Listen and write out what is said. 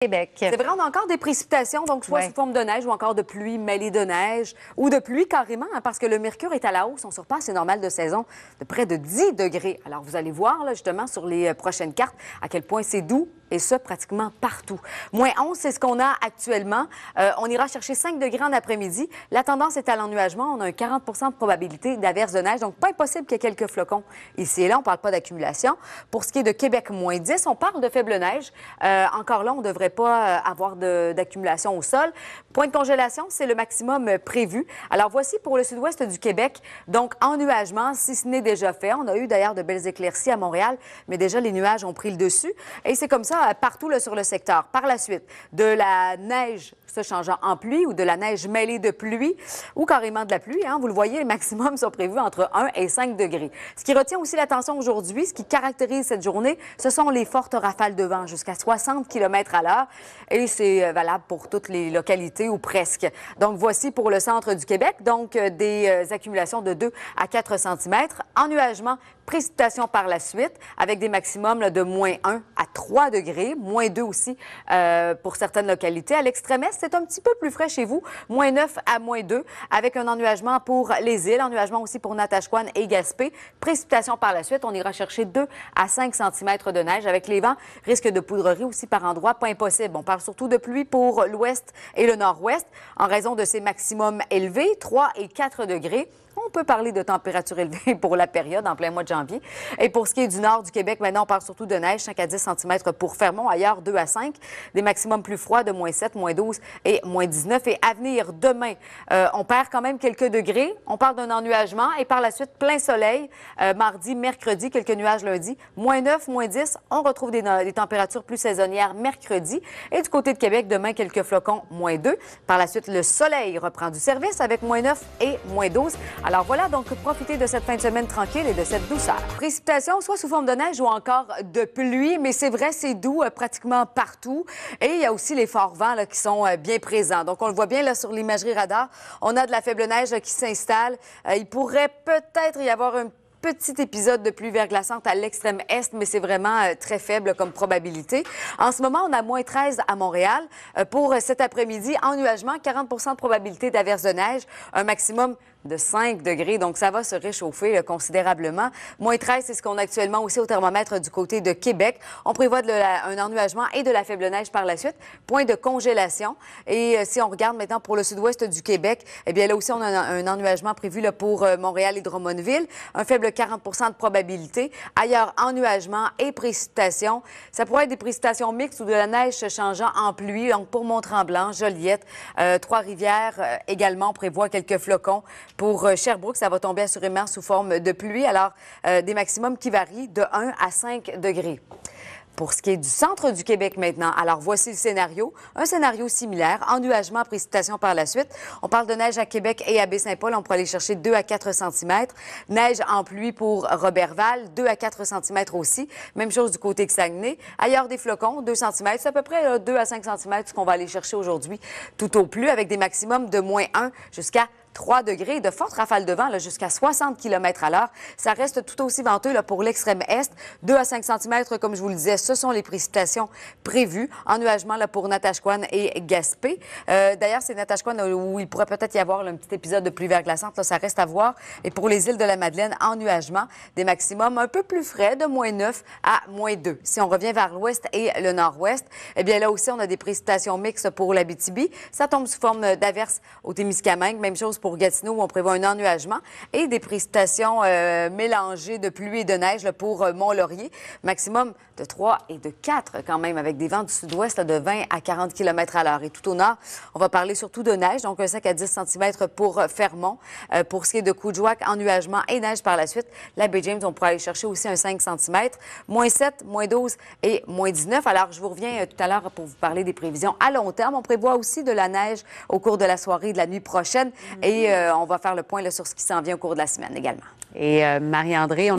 Québec. C'est vrai, on a encore des précipitations, donc soit sous forme de neige ou encore de pluie mêlée de neige ou de pluie carrément, parce que le mercure est à la hausse. On surpasse, c'est normal de saison, de près de 10 degrés. Alors, vous allez voir, là, justement, sur les prochaines cartes, à quel point c'est doux, et ça, pratiquement partout. Moins 11, c'est ce qu'on a actuellement. On ira chercher 5 degrés en après-midi. La tendance est à l'ennuagement. On a un 40 de probabilité d'averse de neige, donc pas impossible qu'il y ait quelques flocons ici et là. On ne parle pas d'accumulation. Pour ce qui est de Québec, moins 10, on parle de faible neige. Encore là, on ne devrait pas avoir d'accumulation au sol. Point de congélation, c'est le maximum prévu. Alors, voici pour le sud-ouest du Québec. Donc, ennuagement, si ce n'est déjà fait. On a eu d'ailleurs de belles éclaircies à Montréal, mais déjà, les nuages ont pris le dessus. Et c'est comme ça partout là, sur le secteur. Par la suite, de la neige se changeant en pluie ou de la neige mêlée de pluie ou carrément de la pluie. Hein. Vous le voyez, les maximums sont prévus entre 1 et 5 degrés. Ce qui retient aussi l'attention aujourd'hui, ce qui caractérise cette journée, ce sont les fortes rafales de vent jusqu'à 60 km à l'heure. Et c'est valable pour toutes les localités ou presque. Donc, voici pour le centre du Québec, donc des accumulations de 2 à 4 cm. Ennuagement, précipitation par la suite, avec des maximums là, de moins 1 à 3 degrés, moins 2 aussi pour certaines localités. À l'extrême est, c'est un petit peu plus frais chez vous, moins 9 à moins 2, avec un ennuagement pour les îles, ennuagement aussi pour Natashquan et Gaspé. Précipitation par la suite, on ira chercher 2 à 5 cm de neige, avec les vents, risque de poudrerie aussi par endroits, pas impossible. On parle surtout de pluie pour l'ouest et le nord-ouest, en raison de ces maximums élevés, 3 et 4 degrés. On peut parler de température élevée pour la période en plein mois de janvier. Et pour ce qui est du nord du Québec, maintenant, on parle surtout de neige, 5 à 10 cm pour Fermont, ailleurs 2 à 5. Des maximums plus froids de moins 7, moins 12 et moins 19. Et à venir demain, on perd quand même quelques degrés. On parle d'un ennuagement et par la suite, plein soleil. Mardi, mercredi, quelques nuages lundi. Moins 9, moins 10. On retrouve des températures plus saisonnières mercredi. Et du côté de Québec, demain, quelques flocons, moins 2. Par la suite, le soleil reprend du service avec moins 9 et moins 12. Alors voilà, donc profitez de cette fin de semaine tranquille et de cette douceur. Précipitations, soit sous forme de neige ou encore de pluie, mais c'est vrai, c'est doux pratiquement partout. Et il y a aussi les forts vents là, qui sont bien présents. Donc on le voit bien là sur l'imagerie radar. On a de la faible neige qui s'installe. Il pourrait peut-être y avoir un petit épisode de pluie verglaçante à l'extrême est, mais c'est vraiment très faible comme probabilité. En ce moment, on a moins 13 à Montréal. Pour cet après-midi, ennuagement, 40 de probabilité d'averse de neige, un maximum de 5 degrés, donc ça va se réchauffer considérablement. Moins 13, c'est ce qu'on a actuellement aussi au thermomètre du côté de Québec. On prévoit un ennuagement et de la faible neige par la suite. Point de congélation. Et si on regarde maintenant pour le sud-ouest du Québec, eh bien là aussi, on a un ennuagement prévu là, pour Montréal et Drummondville. Un faible 40 de probabilité. Ailleurs, ennuagement et précipitation. Ça pourrait être des précipitations mixtes ou de la neige se changeant en pluie. Donc pour Mont-Tremblant, Joliette, Trois-Rivières également, on prévoit quelques flocons. Pour Sherbrooke, ça va tomber assurément sous forme de pluie. Alors, des maximums qui varient de 1 à 5 degrés. Pour ce qui est du centre du Québec maintenant, alors voici le scénario. Un scénario similaire, ennuagement, précipitation par la suite. On parle de neige à Québec et à Baie-Saint-Paul. On pourrait aller chercher 2 à 4 cm. Neige en pluie pour Robertval, 2 à 4 cm aussi. Même chose du côté de Saguenay. Ailleurs, des flocons, 2 cm. C'est à peu près 2 à 5 cm ce qu'on va aller chercher aujourd'hui tout au plus, avec des maximums de moins 1 jusqu'à 3 degrés, de fortes rafales de vent jusqu'à 60 km à l'heure. Ça reste tout aussi venteux là, pour l'extrême est. 2 à 5 cm, comme je vous le disais, ce sont les précipitations prévues. Ennuagement là, pour Natashquan et Gaspé. D'ailleurs, c'est Natashquan où il pourrait peut-être y avoir là, un petit épisode de pluie verglaçante. Là, ça reste à voir. Et pour les îles de la Madeleine, ennuagement, des maximums un peu plus frais, de moins 9 à moins 2. Si on revient vers l'ouest et le nord-ouest, eh bien là aussi, on a des précipitations mixtes pour l'Abitibi. Ça tombe sous forme d'averses au Témiscamingue. Même chose pour Gatineau, où on prévoit un ennuagement et des précipitations mélangées de pluie et de neige là, pour Mont-Laurier. Maximum de 3 et de 4 quand même, avec des vents du sud-ouest là, de 20 à 40 km à l'heure. Et tout au nord, on va parler surtout de neige, donc un 5 à 10 cm pour Fermont. Pour ce qui est de Coudjouac, ennuagement et neige par la suite. La baie James, on pourra aller chercher aussi un 5 cm. Moins 7, moins 12 et moins 19. Alors, je vous reviens tout à l'heure pour vous parler des prévisions à long terme. On prévoit aussi de la neige au cours de la soirée et de la nuit prochaine. Et on va faire le point là, sur ce qui s'en vient au cours de la semaine également. Et Marie-André,